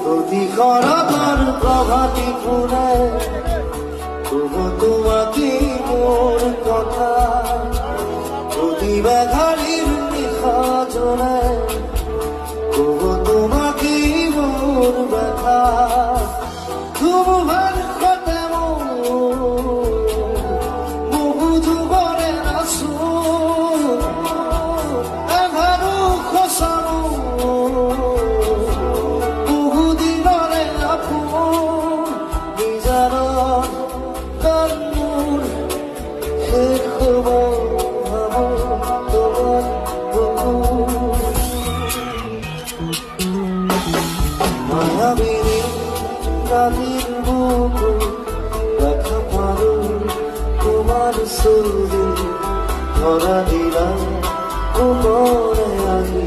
প্রতিক্ষণার প্রভাতী ফুলে তবু তোমাকে মোর কথা প্রতিবাঘালির নিশা জলে তবু তোমাকে মোর ব্যথা তোমার কথা বহু যুগরে নাচো এঘারো খসানো বহুদিনরে আপোন নিজাৰ কান্নুৰ শেষ হ'ব তোমাৰ মায়াবিনী ৰাতেৰ বুকু দেখা পাৰো তোমাৰ ছবি ধৰা দিলাম উপৰে আমি